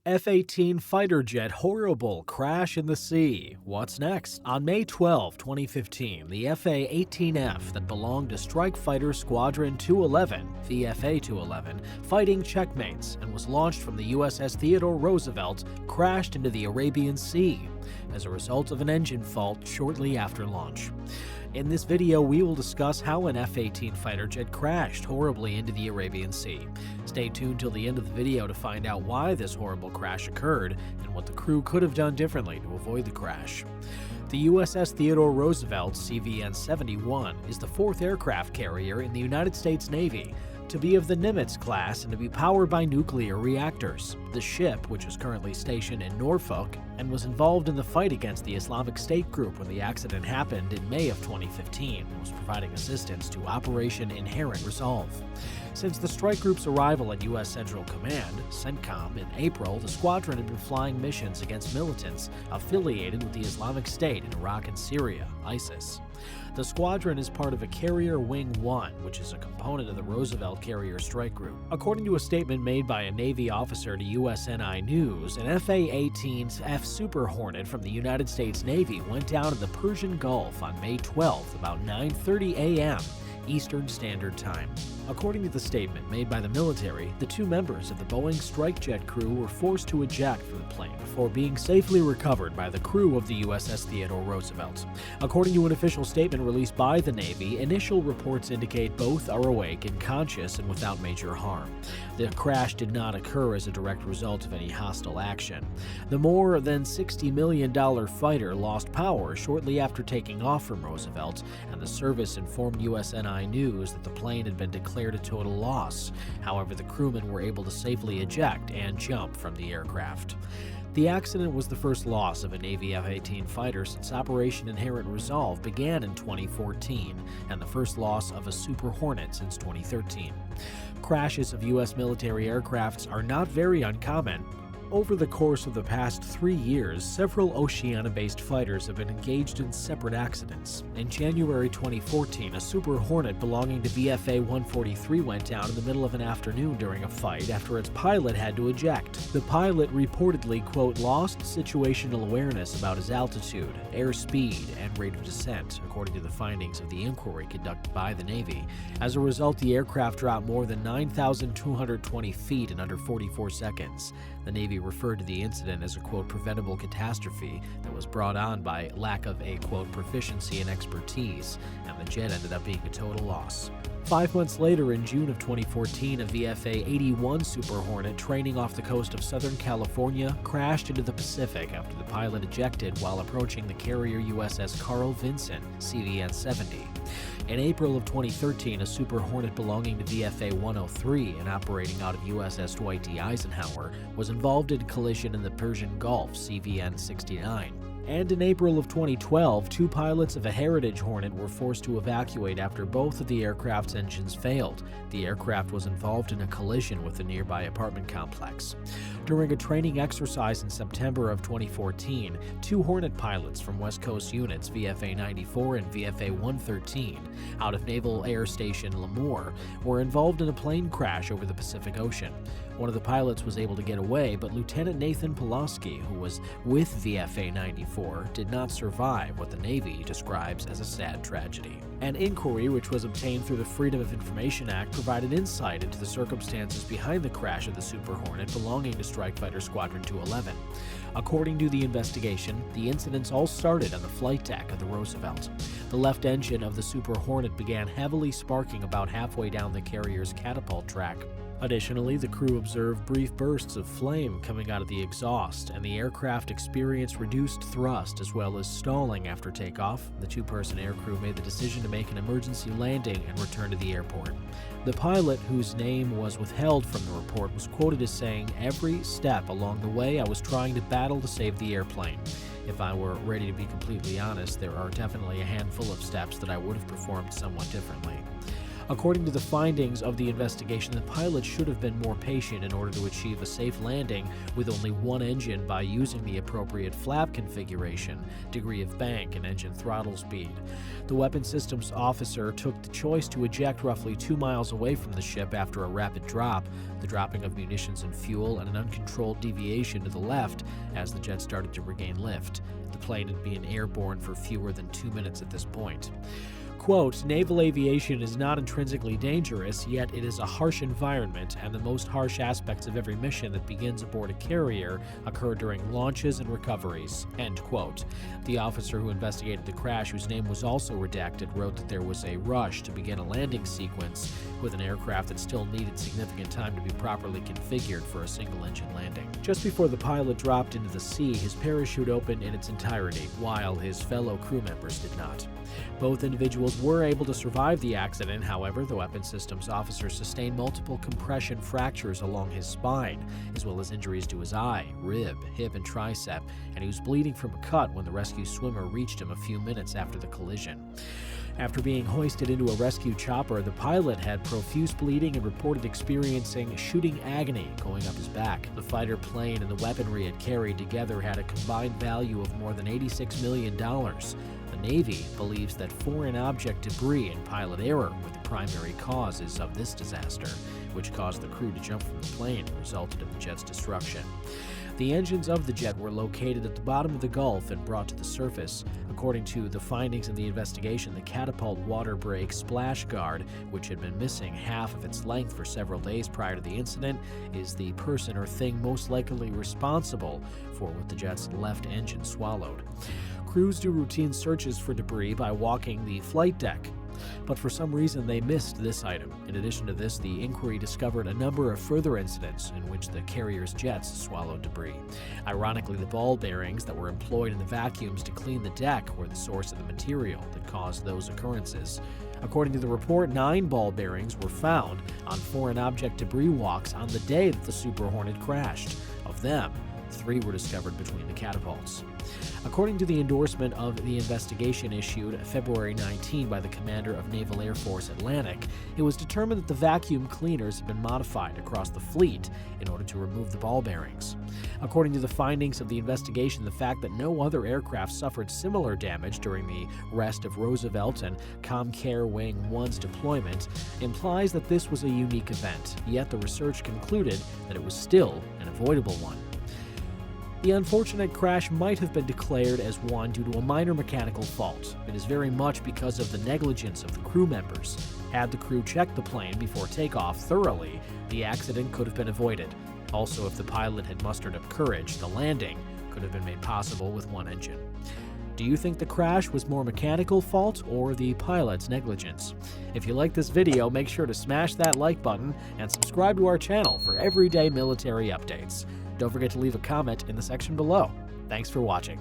F-18 fighter jet horrible crash in the sea. What's next? On May 12, 2015, the F-18F that belonged to Strike Fighter Squadron 211, VFA 211, fighting checkmates and was launched from the USS Theodore Roosevelt, crashed into the Arabian Sea as a result of an engine fault shortly after launch. In this video, we will discuss how an F-18 fighter jet crashed horribly into the Arabian Sea. Stay tuned till the end of the video to find out why this horrible crash occurred and what the crew could have done differently to avoid the crash. The USS Theodore Roosevelt CVN-71 is the fourth aircraft carrier in the United States Navy to be of the Nimitz class and to be powered by nuclear reactors. The ship, which is currently stationed in Norfolk and was involved in the fight against the Islamic State group when the accident happened in May of 2015, was providing assistance to Operation Inherent Resolve. Since the strike group's arrival at U.S. Central Command, CENTCOM, in April, the squadron had been flying missions against militants affiliated with the Islamic State in Iraq and Syria, ISIS. The squadron is part of a Carrier Wing 1, which is a component of the Roosevelt Carrier Strike Group. According to a statement made by a Navy officer to USNI News, an F-18 F Super Hornet from the United States Navy went down in the Persian Gulf on May 12, about 9:30 a.m. Eastern Standard Time. According to the statement made by the military, the two members of the Boeing strike jet crew were forced to eject from the plane before being safely recovered by the crew of the USS Theodore Roosevelt. According to an official statement released by the Navy, initial reports indicate both are awake and conscious and without major harm. The crash did not occur as a direct result of any hostile action. The more than $60 million fighter lost power shortly after taking off from Roosevelt, and the service informed USNI News that the plane had been declared a total loss. However, the crewmen were able to safely eject and jump from the aircraft. The accident was the first loss of a Navy F-18 fighter since Operation Inherent Resolve began in 2014, and the first loss of a Super Hornet since 2013. Crashes of U.S. military aircrafts are not very uncommon. Over the course of the past 3 years, several Oceania-based fighters have been engaged in separate accidents. In January 2014, a Super Hornet belonging to VFA 143 went down in the middle of an afternoon during a fight after its pilot had to eject. The pilot reportedly, quote, lost situational awareness about his altitude, airspeed, and rate of descent, according to the findings of the inquiry conducted by the Navy. As a result, the aircraft dropped more than 9,220 feet in under 44 seconds. The Navy referred to the incident as a, quote, preventable catastrophe that was brought on by lack of a, quote, proficiency and expertise, and the jet ended up being a total loss. 5 months later, in June of 2014, a VFA-81 Super Hornet training off the coast of Southern California crashed into the Pacific after the pilot ejected while approaching the carrier USS Carl Vinson, CVN-70. In April of 2013, a Super Hornet belonging to VFA 103 and operating out of USS Dwight D. Eisenhower was involved in a collision in the Persian Gulf, CVN-69. And in April of 2012, two pilots of a Heritage Hornet were forced to evacuate after both of the aircraft's engines failed. The aircraft was involved in a collision with a nearby apartment complex. During a training exercise in September of 2014, two Hornet pilots from West Coast units VFA 94 and VFA 113 out of Naval Air Station Lemoore were involved in a plane crash over the Pacific Ocean. One of the pilots was able to get away, but Lieutenant Nathan Pulaski, who was with VFA 94, did not survive what the Navy describes as a sad tragedy. An inquiry, which was obtained through the Freedom of Information Act, provided insight into the circumstances behind the crash of the Super Hornet belonging to Strike Fighter Squadron 211. According to the investigation, the incidents all started on the flight deck of the Roosevelt. The left engine of the Super Hornet began heavily sparking about halfway down the carrier's catapult track. Additionally, the crew observed brief bursts of flame coming out of the exhaust, and the aircraft experienced reduced thrust as well as stalling after takeoff. The two-person aircrew made the decision to make an emergency landing and return to the airport. The pilot, whose name was withheld from the report, was quoted as saying, "Every step along the way, I was trying to battle to save the airplane. If I were ready to be completely honest, there are definitely a handful of steps that I would have performed somewhat differently." According to the findings of the investigation, the pilot should have been more patient in order to achieve a safe landing with only one engine by using the appropriate flap configuration, degree of bank, and engine throttle speed. The weapons systems officer took the choice to eject roughly 2 miles away from the ship after a rapid drop, the dropping of munitions and fuel, and an uncontrolled deviation to the left as the jet started to regain lift. The plane had been airborne for fewer than 2 minutes at this point. Quote, naval aviation is not intrinsically dangerous, yet it is a harsh environment, and the most harsh aspects of every mission that begins aboard a carrier occur during launches and recoveries, end quote. The officer who investigated the crash, whose name was also redacted, wrote that there was a rush to begin a landing sequence with an aircraft that still needed significant time to be properly configured for a single-engine landing. Just before the pilot dropped into the sea, his parachute opened in its entirety, while his fellow crew members did not. Both individuals were able to survive the accident. However, the weapons systems officer sustained multiple compression fractures along his spine, as well as injuries to his eye, rib, hip, and tricep, and he was bleeding from a cut when the rescue swimmer reached him a few minutes after the collision. After being hoisted into a rescue chopper, the pilot had profuse bleeding and reported experiencing shooting agony going up his back. The fighter plane and the weaponry it carried together had a combined value of more than $86 million. The Navy believes that foreign object debris and pilot error were the primary causes of this disaster, which caused the crew to jump from the plane and resulted in the jet's destruction. The engines of the jet were located at the bottom of the Gulf and brought to the surface. According to the findings in the investigation, the catapult water brake splash guard, which had been missing half of its length for several days prior to the incident, is the person or thing most likely responsible for what the jet's left engine swallowed. Crews do routine searches for debris by walking the flight deck, but for some reason they missed this item. In addition to this, the inquiry discovered a number of further incidents in which the carrier's jets swallowed debris. Ironically, the ball bearings that were employed in the vacuums to clean the deck were the source of the material that caused those occurrences. According to the report, 9 ball bearings were found on foreign object debris walks on the day that the Super Hornet crashed. Of them, 3 were discovered between the catapults. According to the endorsement of the investigation issued February 19 by the commander of Naval Air Force Atlantic, it was determined that the vacuum cleaners had been modified across the fleet in order to remove the ball bearings. According to the findings of the investigation, the fact that no other aircraft suffered similar damage during the rest of Roosevelt and Comcair Wing 1's deployment implies that this was a unique event, yet the research concluded that it was still an avoidable one. The unfortunate crash might have been declared as one due to a minor mechanical fault. It is very much because of the negligence of the crew members. Had the crew checked the plane before takeoff thoroughly, the accident could have been avoided. Also, if the pilot had mustered up courage, the landing could have been made possible with one engine. Do you think the crash was more mechanical fault or the pilot's negligence? If you like this video, make sure to smash that like button and subscribe to our channel for everyday military updates. Don't forget to leave a comment in the section below. Thanks for watching.